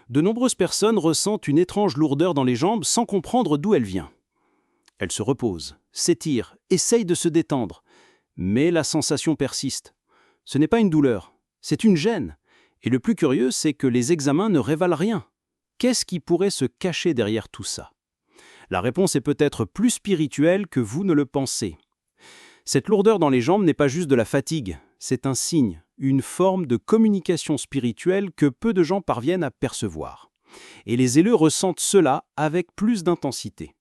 De nombreuses personnes ressentent une étrange lourdeur dans les jambes sans comprendre d'où elle vient. Elles se reposent, s'étirent, essayent de se détendre, mais la sensation persiste. Ce n'est pas une douleur, c'est une gêne. Et le plus curieux, c'est que les examens ne révèlent rien. Qu'est-ce qui pourrait se cacher derrière tout ça? La réponse est peut-être plus spirituelle que vous ne le pensez. Cette lourdeur dans les jambes n'est pas juste de la fatigue, c'est un signe, une forme de communication spirituelle que peu de gens parviennent à percevoir. Et les élus ressentent cela avec plus d'intensité.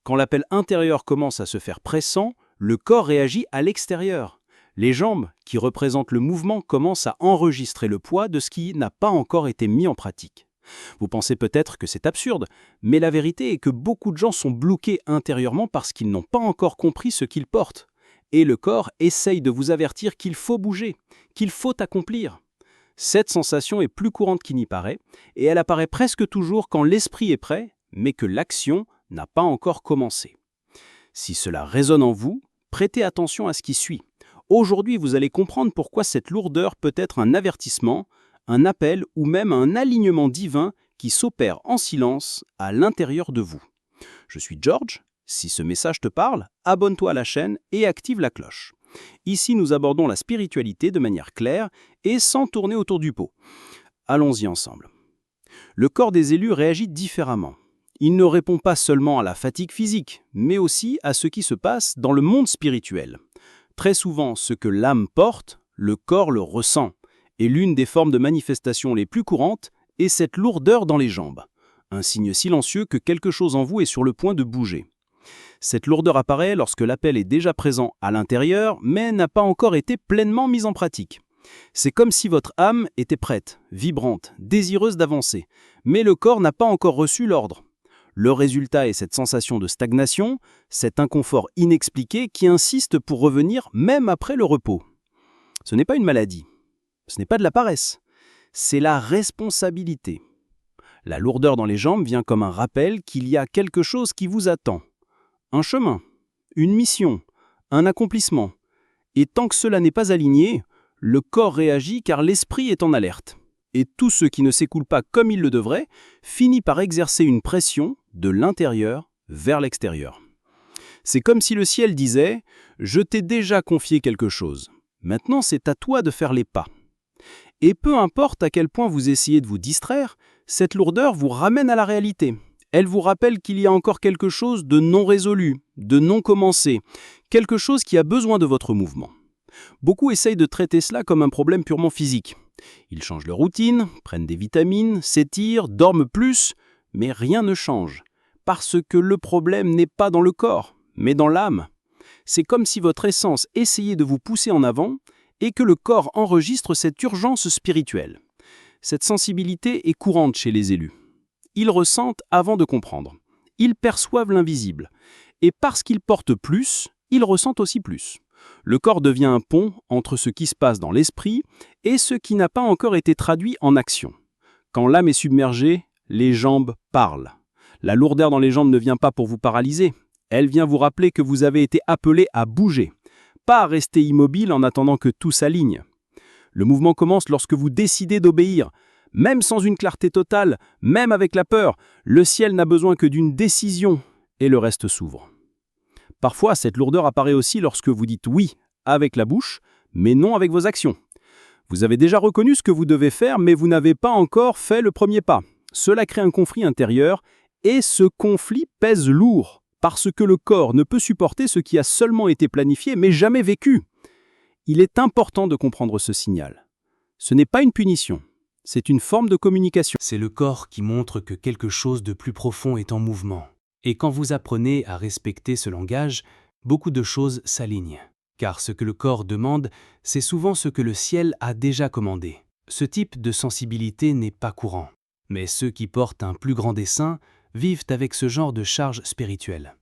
Quand l'appel intérieur commence à se faire pressant, le corps réagit à l'extérieur. Les jambes, qui représentent le mouvement, commencent à enregistrer le poids de ce qui n'a pas encore été mis en pratique. Vous pensez peut-être que c'est absurde, mais la vérité est que beaucoup de gens sont bloqués intérieurement parce qu'ils n'ont pas encore compris ce qu'ils portent. Et le corps essaye de vous avertir qu'il faut bouger, qu'il faut accomplir. Cette sensation est plus courante qu'il n'y paraît, et elle apparaît presque toujours quand l'esprit est prêt, mais que l'action n'a pas encore commencé. Si cela résonne en vous, prêtez attention à ce qui suit. Aujourd'hui, vous allez comprendre pourquoi cette lourdeur peut être un avertissement, un appel ou même un alignement divin qui s'opère en silence à l'intérieur de vous. Je suis George. Si ce message te parle, abonne-toi à la chaîne et active la cloche. Ici, nous abordons la spiritualité de manière claire et sans tourner autour du pot. Allons-y ensemble. Le corps des élus réagit différemment. Il ne répond pas seulement à la fatigue physique, mais aussi à ce qui se passe dans le monde spirituel. Très souvent, ce que l'âme porte, le corps le ressent. Et l'une des formes de manifestation les plus courantes est cette lourdeur dans les jambes. Un signe silencieux que quelque chose en vous est sur le point de bouger. Cette lourdeur apparaît lorsque l'appel est déjà présent à l'intérieur, mais n'a pas encore été pleinement mise en pratique. C'est comme si votre âme était prête, vibrante, désireuse d'avancer, mais le corps n'a pas encore reçu l'ordre. Le résultat est cette sensation de stagnation, cet inconfort inexpliqué qui insiste pour revenir même après le repos. Ce n'est pas une maladie, ce n'est pas de la paresse, c'est la responsabilité. La lourdeur dans les jambes vient comme un rappel qu'il y a quelque chose qui vous attend. Un chemin, une mission, un accomplissement. Et tant que cela n'est pas aligné, le corps réagit car l'esprit est en alerte. Et tout ce qui ne s'écoule pas comme il le devrait finit par exercer une pression de l'intérieur vers l'extérieur. C'est comme si le ciel disait « Je t'ai déjà confié quelque chose. Maintenant, c'est à toi de faire les pas. » Et peu importe à quel point vous essayez de vous distraire, cette lourdeur vous ramène à la réalité. Elle vous rappelle qu'il y a encore quelque chose de non résolu, de non commencé, quelque chose qui a besoin de votre mouvement. Beaucoup essayent de traiter cela comme un problème purement physique. Ils changent leur routine, prennent des vitamines, s'étirent, dorment plus, mais rien ne change. Parce que le problème n'est pas dans le corps, mais dans l'âme. C'est comme si votre essence essayait de vous pousser en avant et que le corps enregistre cette urgence spirituelle. Cette sensibilité est courante chez les élus. Ils ressentent avant de comprendre. Ils perçoivent l'invisible. Et parce qu'ils portent plus, ils ressentent aussi plus. Le corps devient un pont entre ce qui se passe dans l'esprit et ce qui n'a pas encore été traduit en action. Quand l'âme est submergée, les jambes parlent. La lourdeur dans les jambes ne vient pas pour vous paralyser. Elle vient vous rappeler que vous avez été appelé à bouger, pas à rester immobile en attendant que tout s'aligne. Le mouvement commence lorsque vous décidez d'obéir. Même sans une clarté totale, même avec la peur, le ciel n'a besoin que d'une décision et le reste s'ouvre. Parfois, cette lourdeur apparaît aussi lorsque vous dites oui avec la bouche, mais non avec vos actions. Vous avez déjà reconnu ce que vous devez faire, mais vous n'avez pas encore fait le premier pas. Cela crée un conflit intérieur et ce conflit pèse lourd parce que le corps ne peut supporter ce qui a seulement été planifié mais jamais vécu. Il est important de comprendre ce signal. Ce n'est pas une punition. C'est une forme de communication. C'est le corps qui montre que quelque chose de plus profond est en mouvement. Et quand vous apprenez à respecter ce langage, beaucoup de choses s'alignent. Car ce que le corps demande, c'est souvent ce que le ciel a déjà commandé. Ce type de sensibilité n'est pas courant. Mais ceux qui portent un plus grand dessein vivent avec ce genre de charge spirituelle.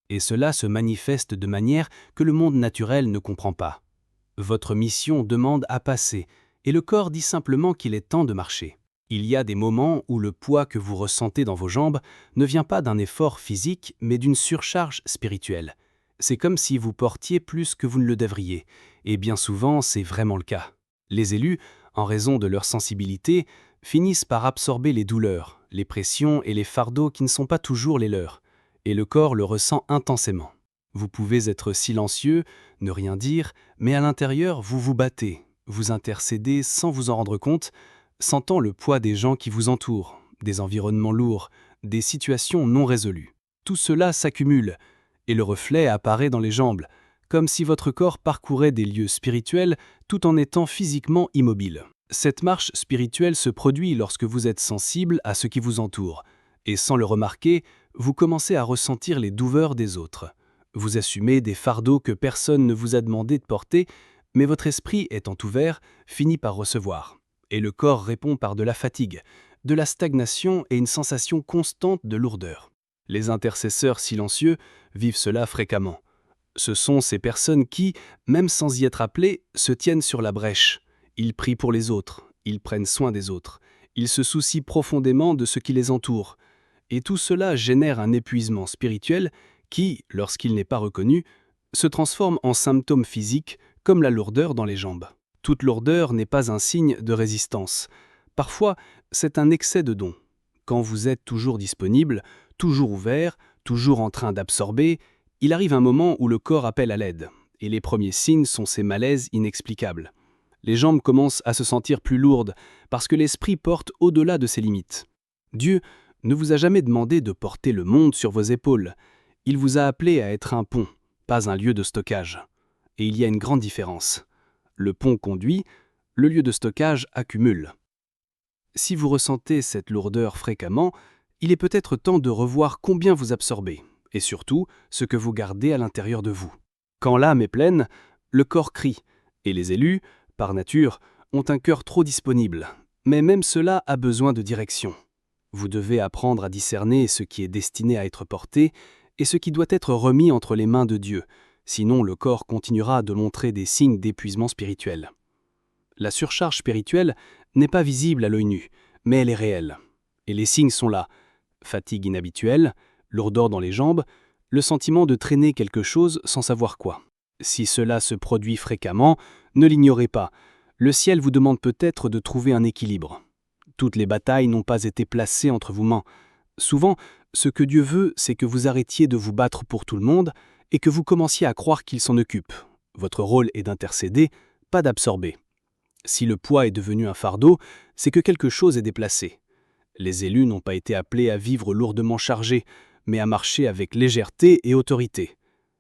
Et cela se manifeste de manière que le monde naturel ne comprend pas. Votre mission demande à passer, et le corps dit simplement qu'il est temps de marcher. Il y a des moments où le poids que vous ressentez dans vos jambes ne vient pas d'un effort physique, mais d'une surcharge spirituelle. C'est comme si vous portiez plus que vous ne le devriez, et bien souvent c'est vraiment le cas. Les élus, en raison de leur sensibilité, finissent par absorber les douleurs, les pressions et les fardeaux qui ne sont pas toujours les leurs, et le corps le ressent intensément. Vous pouvez être silencieux, ne rien dire, mais à l'intérieur, vous vous battez, vous intercédez sans vous en rendre compte, sentant le poids des gens qui vous entourent, des environnements lourds, des situations non résolues. Tout cela s'accumule, et le reflet apparaît dans les jambes, comme si votre corps parcourait des lieux spirituels tout en étant physiquement immobile. Cette marche spirituelle se produit lorsque vous êtes sensible à ce qui vous entoure, et sans le remarquer, vous commencez à ressentir les douleurs des autres. Vous assumez des fardeaux que personne ne vous a demandé de porter, mais votre esprit étant ouvert, finit par recevoir. Et le corps répond par de la fatigue, de la stagnation et une sensation constante de lourdeur. Les intercesseurs silencieux vivent cela fréquemment. Ce sont ces personnes qui, même sans y être appelées, se tiennent sur la brèche. Ils prient pour les autres, ils prennent soin des autres, ils se soucient profondément de ce qui les entoure. Et tout cela génère un épuisement spirituel qui, lorsqu'il n'est pas reconnu, se transforme en symptômes physiques comme la lourdeur dans les jambes. Toute lourdeur n'est pas un signe de résistance. Parfois, c'est un excès de don. Quand vous êtes toujours disponible, toujours ouvert, toujours en train d'absorber, il arrive un moment où le corps appelle à l'aide, et les premiers signes sont ces malaises inexplicables. Les jambes commencent à se sentir plus lourdes parce que l'esprit porte au-delà de ses limites. Dieu ne vous a jamais demandé de porter le monde sur vos épaules. Il vous a appelé à être un pont, pas un lieu de stockage. Et il y a une grande différence. Le pont conduit, le lieu de stockage accumule. Si vous ressentez cette lourdeur fréquemment, il est peut-être temps de revoir combien vous absorbez, et surtout ce que vous gardez à l'intérieur de vous. Quand l'âme est pleine, le corps crie, et les élus, par nature, ont un cœur trop disponible. Mais même cela a besoin de direction. Vous devez apprendre à discerner ce qui est destiné à être porté et ce qui doit être remis entre les mains de Dieu, sinon le corps continuera de montrer des signes d'épuisement spirituel. La surcharge spirituelle n'est pas visible à l'œil nu, mais elle est réelle. Et les signes sont là. Fatigue inhabituelle, lourdeur dans les jambes, le sentiment de traîner quelque chose sans savoir quoi. Si cela se produit fréquemment, ne l'ignorez pas. Le ciel vous demande peut-être de trouver un équilibre. Toutes les batailles n'ont pas été placées entre vos mains. Souvent, ce que Dieu veut, c'est que vous arrêtiez de vous battre pour tout le monde et que vous commenciez à croire qu'il s'en occupe. Votre rôle est d'intercéder, pas d'absorber. Si le poids est devenu un fardeau, c'est que quelque chose est déplacé. Les élus n'ont pas été appelés à vivre lourdement chargés, mais à marcher avec légèreté et autorité.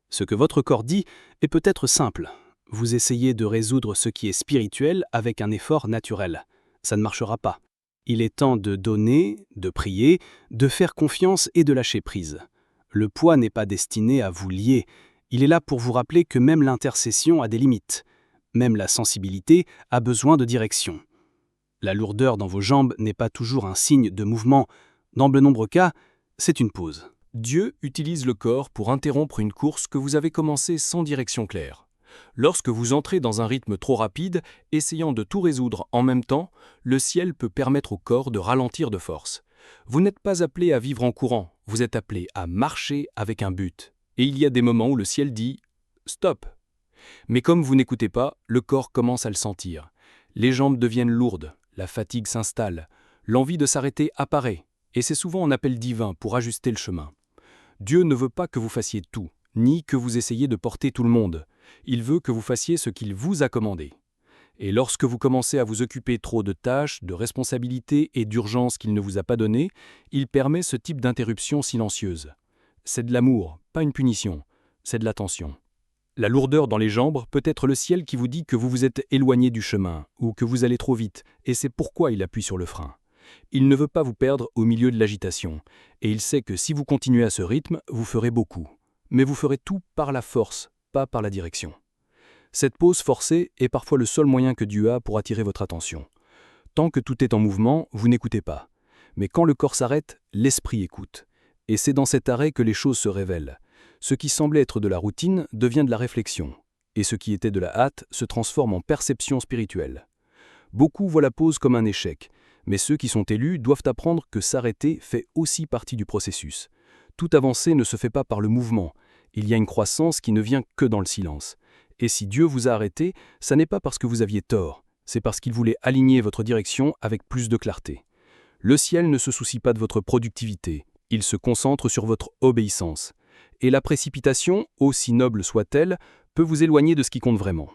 Ce que votre corps dit est peut-être simple. Vous essayez de résoudre ce qui est spirituel avec un effort naturel. Ça ne marchera pas. Il est temps de donner, de prier, de faire confiance et de lâcher prise. Le poids n'est pas destiné à vous lier. Il est là pour vous rappeler que même l'intercession a des limites. Même la sensibilité a besoin de direction. La lourdeur dans vos jambes n'est pas toujours un signe de mouvement. Dans de nombreux cas, c'est une pause. Dieu utilise le corps pour interrompre une course que vous avez commencée sans direction claire. Lorsque vous entrez dans un rythme trop rapide, essayant de tout résoudre en même temps, le ciel peut permettre au corps de ralentir de force. Vous n'êtes pas appelé à vivre en courant, vous êtes appelé à marcher avec un but. Et il y a des moments où le ciel dit « stop ». Mais comme vous n'écoutez pas, le corps commence à le sentir. Les jambes deviennent lourdes, la fatigue s'installe, l'envie de s'arrêter apparaît, et c'est souvent un appel divin pour ajuster le chemin. Dieu ne veut pas que vous fassiez tout, ni que vous essayiez de porter tout le monde. Il veut que vous fassiez ce qu'il vous a commandé. Et lorsque vous commencez à vous occuper trop de tâches, de responsabilités et d'urgences qu'il ne vous a pas données, il permet ce type d'interruption silencieuse. C'est de l'amour, pas une punition, c'est de l'attention. La lourdeur dans les jambes peut être le ciel qui vous dit que vous vous êtes éloigné du chemin ou que vous allez trop vite, et c'est pourquoi il appuie sur le frein. Il ne veut pas vous perdre au milieu de l'agitation, et il sait que si vous continuez à ce rythme, vous ferez beaucoup. Mais vous ferez tout par la force, pas par la direction. Cette pause forcée est parfois le seul moyen que Dieu a pour attirer votre attention. Tant que tout est en mouvement, vous n'écoutez pas. Mais quand le corps s'arrête, l'esprit écoute. Et c'est dans cet arrêt que les choses se révèlent. Ce qui semblait être de la routine devient de la réflexion. Et ce qui était de la hâte se transforme en perception spirituelle. Beaucoup voient la pause comme un échec, mais ceux qui sont élus doivent apprendre que s'arrêter fait aussi partie du processus. Toute avancée ne se fait pas par le mouvement. Il y a une croissance qui ne vient que dans le silence. Et si Dieu vous a arrêté, ça n'est pas parce que vous aviez tort, C'est parce qu'il voulait aligner votre direction avec plus de clarté. Le ciel ne se soucie pas de votre productivité, il se concentre sur votre obéissance. Et la précipitation, aussi noble soit-elle, peut vous éloigner de ce qui compte vraiment.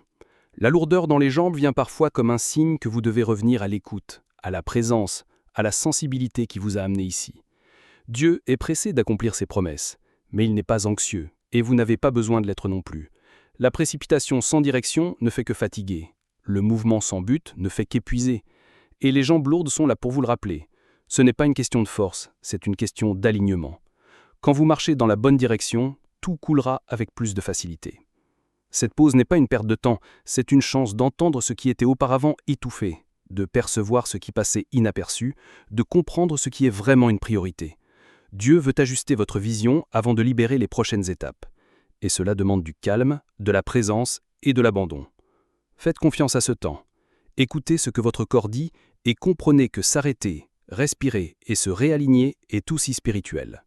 La lourdeur dans les jambes vient parfois comme un signe que vous devez revenir à l'écoute, à la présence, à la sensibilité qui vous a amené ici. Dieu est pressé d'accomplir ses promesses, mais il n'est pas anxieux, et vous n'avez pas besoin de l'être non plus. La précipitation sans direction ne fait que fatiguer. Le mouvement sans but ne fait qu'épuiser. Et les jambes lourdes sont là pour vous le rappeler. Ce n'est pas une question de force, c'est une question d'alignement. Quand vous marchez dans la bonne direction, tout coulera avec plus de facilité. Cette pause n'est pas une perte de temps, c'est une chance d'entendre ce qui était auparavant étouffé, de percevoir ce qui passait inaperçu, de comprendre ce qui est vraiment une priorité. Dieu veut ajuster votre vision avant de libérer les prochaines étapes. Et cela demande du calme, de la présence et de l'abandon. Faites confiance à ce temps. Écoutez ce que votre corps dit et comprenez que s'arrêter, respirer et se réaligner est aussi spirituel.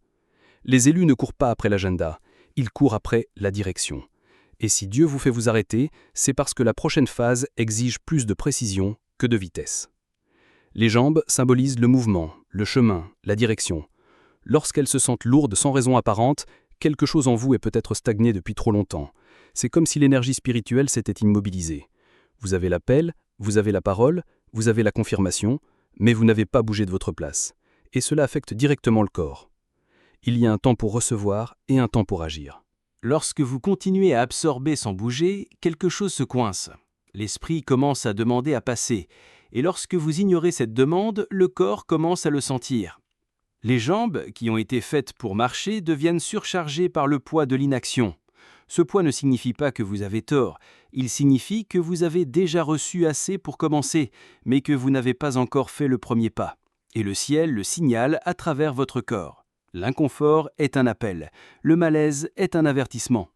Les élus ne courent pas après l'agenda, ils courent après la direction. Et si Dieu vous fait vous arrêter, c'est parce que la prochaine phase exige plus de précision que de vitesse. Les jambes symbolisent le mouvement, le chemin, la direction. Lorsqu'elles se sentent lourdes sans raison apparente, quelque chose en vous est peut-être stagné depuis trop longtemps. C'est comme si l'énergie spirituelle s'était immobilisée. Vous avez l'appel, vous avez la parole, vous avez la confirmation, mais vous n'avez pas bougé de votre place. Et cela affecte directement le corps. Il y a un temps pour recevoir et un temps pour agir. Lorsque vous continuez à absorber sans bouger, quelque chose se coince. L'esprit commence à demander à passer. Et lorsque vous ignorez cette demande, le corps commence à le sentir. Les jambes, qui ont été faites pour marcher, deviennent surchargées par le poids de l'inaction. Ce poids ne signifie pas que vous avez tort, il signifie que vous avez déjà reçu assez pour commencer, mais que vous n'avez pas encore fait le premier pas. Et le ciel le signale à travers votre corps. L'inconfort est un appel, le malaise est un avertissement.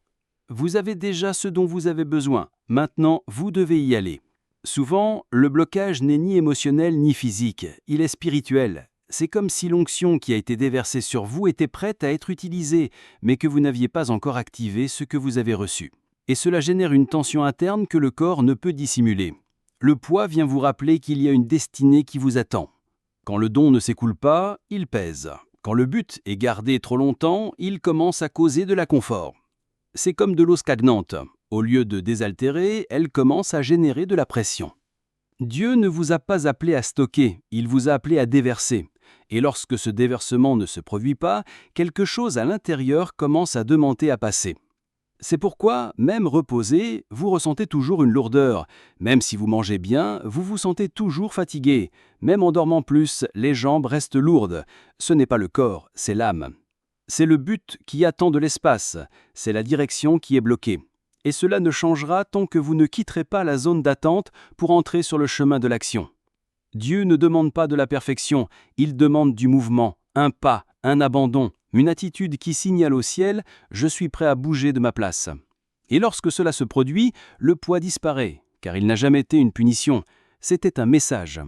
Vous avez déjà ce dont vous avez besoin, maintenant vous devez y aller. Souvent, le blocage n'est ni émotionnel ni physique, il est spirituel. C'est comme si l'onction qui a été déversée sur vous était prête à être utilisée, mais que vous n'aviez pas encore activé ce que vous avez reçu. Et cela génère une tension interne que le corps ne peut dissimuler. Le poids vient vous rappeler qu'il y a une destinée qui vous attend. Quand le don ne s'écoule pas, il pèse. Quand le but est gardé trop longtemps, il commence à causer de l'inconfort. C'est comme de l'eau stagnante. Au lieu de désaltérer, elle commence à générer de la pression. Dieu ne vous a pas appelé à stocker, il vous a appelé à déverser. Et lorsque ce déversement ne se produit pas, quelque chose à l'intérieur commence à demander à passer. C'est pourquoi, même reposé, vous ressentez toujours une lourdeur. Même si vous mangez bien, vous vous sentez toujours fatigué. Même en dormant plus, les jambes restent lourdes. Ce n'est pas le corps, c'est l'âme. C'est le but qui attend de l'espace, c'est la direction qui est bloquée. Et cela ne changera tant que vous ne quitterez pas la zone d'attente pour entrer sur le chemin de l'action. Dieu ne demande pas de la perfection, il demande du mouvement, un pas, un abandon, une attitude qui signale au ciel « je suis prêt à bouger de ma place ». Et lorsque cela se produit, le poids disparaît, car il n'a jamais été une punition, c'était un message.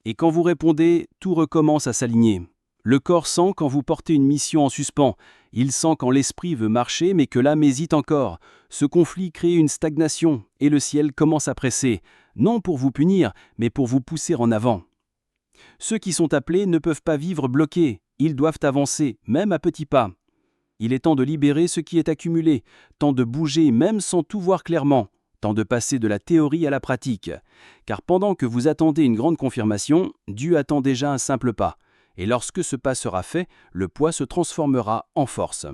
Et quand vous répondez, tout recommence à s'aligner. Le corps sent quand vous portez une mission en suspens, il sent quand l'esprit veut marcher mais que l'âme hésite encore. Ce conflit crée une stagnation et le ciel commence à presser, non pour vous punir, mais pour vous pousser en avant. Ceux qui sont appelés ne peuvent pas vivre bloqués, ils doivent avancer, même à petits pas. Il est temps de libérer ce qui est accumulé, temps de bouger même sans tout voir clairement, temps de passer de la théorie à la pratique. Car pendant que vous attendez une grande confirmation, Dieu attend déjà un simple pas. Et lorsque ce pas sera fait, le poids se transformera en force.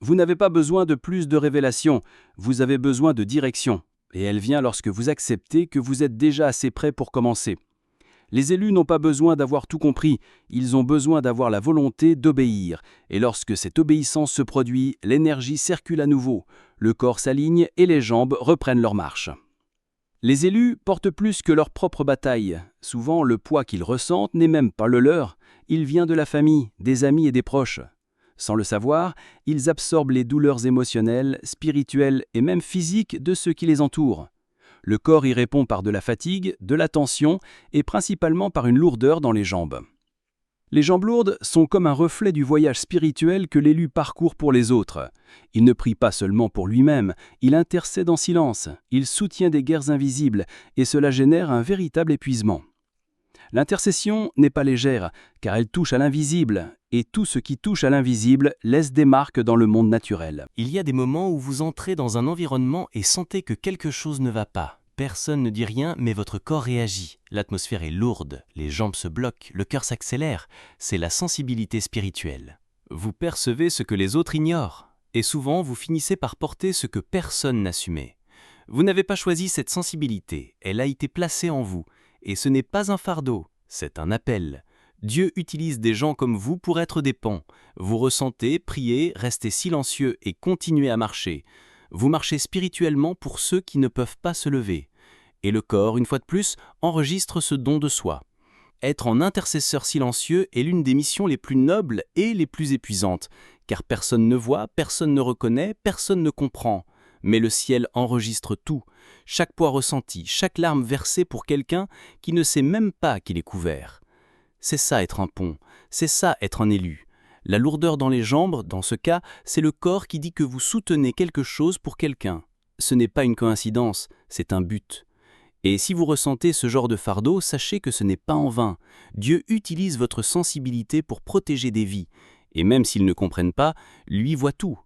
Vous n'avez pas besoin de plus de révélation, vous avez besoin de direction. Et elle vient lorsque vous acceptez que vous êtes déjà assez prêt pour commencer. Les élus n'ont pas besoin d'avoir tout compris, ils ont besoin d'avoir la volonté d'obéir. Et lorsque cette obéissance se produit, l'énergie circule à nouveau, le corps s'aligne et les jambes reprennent leur marche. Les élus portent plus que leur propre bataille. Souvent, le poids qu'ils ressentent n'est même pas le leur, il vient de la famille, des amis et des proches. Sans le savoir, ils absorbent les douleurs émotionnelles, spirituelles et même physiques de ceux qui les entourent. Le corps y répond par de la fatigue, de la tension et principalement par une lourdeur dans les jambes. Les jambes lourdes sont comme un reflet du voyage spirituel que l'élu parcourt pour les autres. Il ne prie pas seulement pour lui-même, il intercède en silence, il soutient des guerres invisibles, et cela génère un véritable épuisement. L'intercession n'est pas légère, car elle touche à l'invisible, et tout ce qui touche à l'invisible laisse des marques dans le monde naturel. Il y a des moments où vous entrez dans un environnement et sentez que quelque chose ne va pas. Personne ne dit rien, mais votre corps réagit. L'atmosphère est lourde, les jambes se bloquent, le cœur s'accélère. C'est la sensibilité spirituelle. Vous percevez ce que les autres ignorent, et souvent vous finissez par porter ce que personne n'assumait. Vous n'avez pas choisi cette sensibilité, elle a été placée en vous, et ce n'est pas un fardeau, c'est un appel. Dieu utilise des gens comme vous pour être des pans. Vous ressentez, priez, restez silencieux et continuez à marcher. Vous marchez spirituellement pour ceux qui ne peuvent pas se lever. Et le corps, une fois de plus, enregistre ce don de soi. Être en intercesseur silencieux est l'une des missions les plus nobles et les plus épuisantes, car personne ne voit, personne ne reconnaît, personne ne comprend. Mais le ciel enregistre tout, chaque poids ressenti, chaque larme versée pour quelqu'un qui ne sait même pas qu'il est couvert. C'est ça être un pont, c'est ça être un élu. La lourdeur dans les jambes, dans ce cas, c'est le corps qui dit que vous soutenez quelque chose pour quelqu'un. Ce n'est pas une coïncidence, c'est un but. Et si vous ressentez ce genre de fardeau, sachez que ce n'est pas en vain. Dieu utilise votre sensibilité pour protéger des vies. Et même s'ils ne comprennent pas, lui voit tout.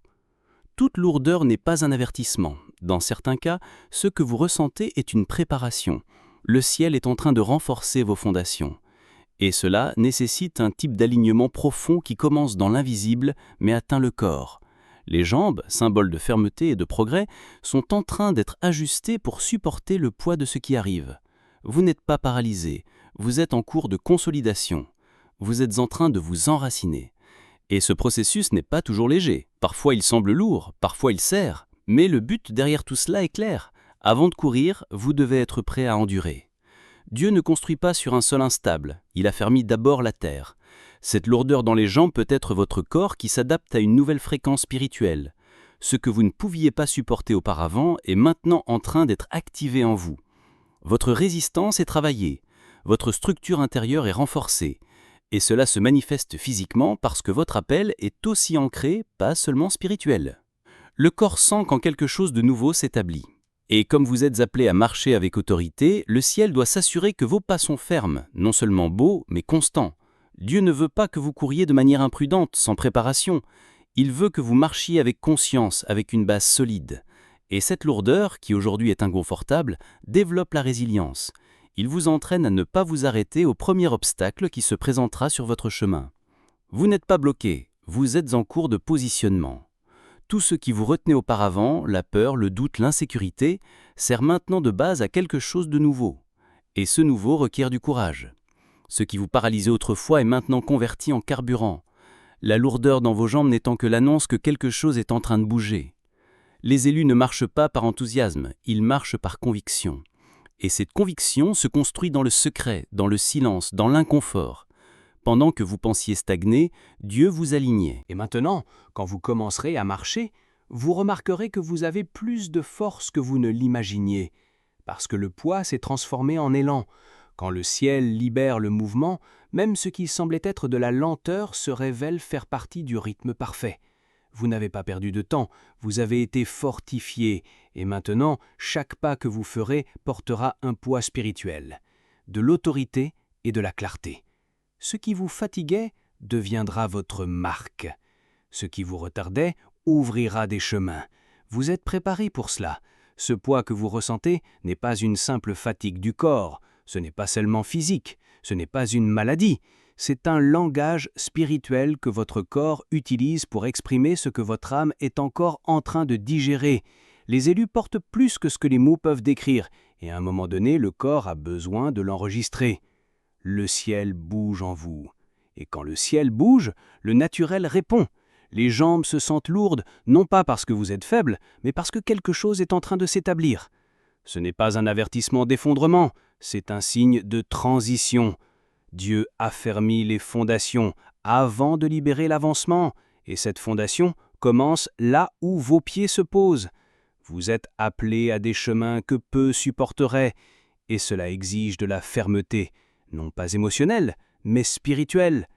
Toute lourdeur n'est pas un avertissement. Dans certains cas, ce que vous ressentez est une préparation. Le ciel est en train de renforcer vos fondations. Et cela nécessite un type d'alignement profond qui commence dans l'invisible, mais atteint le corps. Les jambes, symboles de fermeté et de progrès, sont en train d'être ajustées pour supporter le poids de ce qui arrive. Vous n'êtes pas paralysé, vous êtes en cours de consolidation. Vous êtes en train de vous enraciner. Et ce processus n'est pas toujours léger. Parfois il semble lourd, parfois il serre. Mais le but derrière tout cela est clair. Avant de courir, vous devez être prêt à endurer. Dieu ne construit pas sur un sol instable, il affermit d'abord la terre. Cette lourdeur dans les jambes peut être votre corps qui s'adapte à une nouvelle fréquence spirituelle. Ce que vous ne pouviez pas supporter auparavant est maintenant en train d'être activé en vous. Votre résistance est travaillée, votre structure intérieure est renforcée, et cela se manifeste physiquement parce que votre appel est aussi ancré, pas seulement spirituel. Le corps sent quand quelque chose de nouveau s'établit. Et comme vous êtes appelé à marcher avec autorité, le ciel doit s'assurer que vos pas sont fermes, non seulement beaux, mais constants. Dieu ne veut pas que vous couriez de manière imprudente, sans préparation. Il veut que vous marchiez avec conscience, avec une base solide. Et cette lourdeur, qui aujourd'hui est inconfortable, développe la résilience. Il vous entraîne à ne pas vous arrêter au premier obstacle qui se présentera sur votre chemin. Vous n'êtes pas bloqué, vous êtes en cours de positionnement. Tout ce qui vous retenait auparavant, la peur, le doute, l'insécurité, sert maintenant de base à quelque chose de nouveau. Et ce nouveau requiert du courage. Ce qui vous paralysait autrefois est maintenant converti en carburant. La lourdeur dans vos jambes n'étant que l'annonce que quelque chose est en train de bouger. Les élus ne marchent pas par enthousiasme, ils marchent par conviction. Et cette conviction se construit dans le secret, dans le silence, dans l'inconfort. Pendant que vous pensiez stagner, Dieu vous alignait. Et maintenant, quand vous commencerez à marcher, vous remarquerez que vous avez plus de force que vous ne l'imaginiez, parce que le poids s'est transformé en élan. Quand le ciel libère le mouvement, même ce qui semblait être de la lenteur se révèle faire partie du rythme parfait. Vous n'avez pas perdu de temps, vous avez été fortifié, et maintenant, chaque pas que vous ferez portera un poids spirituel, de l'autorité et de la clarté. Ce qui vous fatiguait deviendra votre marque. Ce qui vous retardait ouvrira des chemins. Vous êtes préparé pour cela. Ce poids que vous ressentez n'est pas une simple fatigue du corps, ce n'est pas seulement physique, ce n'est pas une maladie, c'est un langage spirituel que votre corps utilise pour exprimer ce que votre âme est encore en train de digérer. Les élus portent plus que ce que les mots peuvent décrire, et à un moment donné, le corps a besoin de l'enregistrer. Le ciel bouge en vous. Et quand le ciel bouge, le naturel répond. Les jambes se sentent lourdes, non pas parce que vous êtes faible, mais parce que quelque chose est en train de s'établir. Ce n'est pas un avertissement d'effondrement, c'est un signe de transition. Dieu affermit les fondations avant de libérer l'avancement, et cette fondation commence là où vos pieds se posent. Vous êtes appelés à des chemins que peu supporteraient, et cela exige de la fermeté. Non pas émotionnelle, mais spirituelle.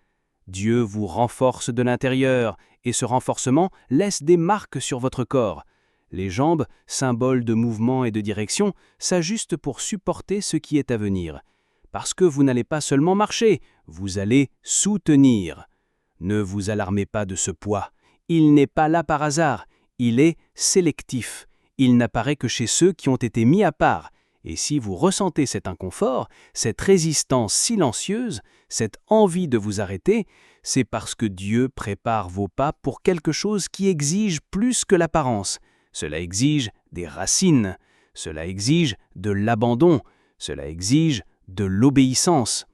Dieu vous renforce de l'intérieur, et ce renforcement laisse des marques sur votre corps. Les jambes, symboles de mouvement et de direction, s'ajustent pour supporter ce qui est à venir. Parce que vous n'allez pas seulement marcher, vous allez soutenir. Ne vous alarmez pas de ce poids. Il n'est pas là par hasard, il est sélectif. Il n'apparaît que chez ceux qui ont été mis à part. Et si vous ressentez cet inconfort, cette résistance silencieuse, cette envie de vous arrêter, c'est parce que Dieu prépare vos pas pour quelque chose qui exige plus que l'apparence. Cela exige des racines, cela exige de l'abandon, cela exige de l'obéissance.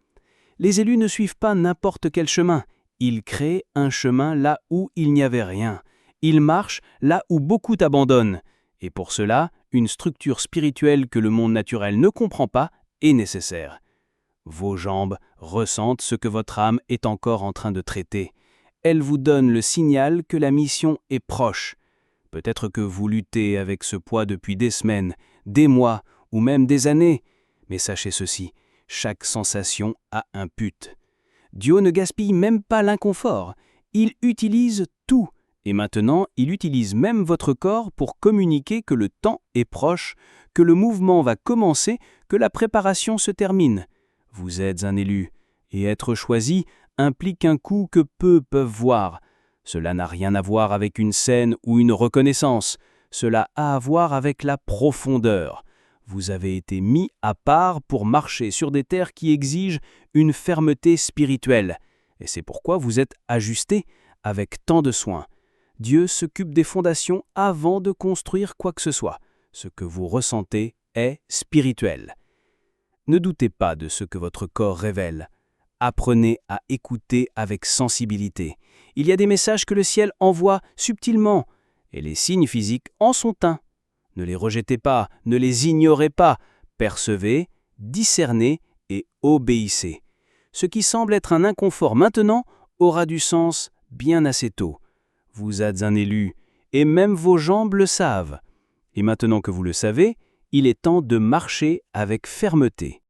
Les élus ne suivent pas n'importe quel chemin, ils créent un chemin là où il n'y avait rien. Ils marchent là où beaucoup abandonnent. Et pour cela, une structure spirituelle que le monde naturel ne comprend pas est nécessaire. Vos jambes ressentent ce que votre âme est encore en train de traiter. Elles vous donnent le signal que la mission est proche. Peut-être que vous luttez avec ce poids depuis des semaines, des mois ou même des années. Mais sachez ceci, chaque sensation a un but. Dieu ne gaspille même pas l'inconfort. Il utilise tout. Et maintenant, il utilise même votre corps pour communiquer que le temps est proche, que le mouvement va commencer, que la préparation se termine. Vous êtes un élu, et être choisi implique un coup que peu peuvent voir. Cela n'a rien à voir avec une scène ou une reconnaissance, cela a à voir avec la profondeur. Vous avez été mis à part pour marcher sur des terres qui exigent une fermeté spirituelle. Et c'est pourquoi vous êtes ajusté avec tant de soin. Dieu s'occupe des fondations avant de construire quoi que ce soit. Ce que vous ressentez est spirituel. Ne doutez pas de ce que votre corps révèle. Apprenez à écouter avec sensibilité. Il y a des messages que le ciel envoie subtilement, et les signes physiques en sont un. Ne les rejetez pas, ne les ignorez pas. Percevez, discernez et obéissez. Ce qui semble être un inconfort maintenant aura du sens bien assez tôt. Vous êtes un élu, et même vos jambes le savent. Et maintenant que vous le savez, il est temps de marcher avec fermeté.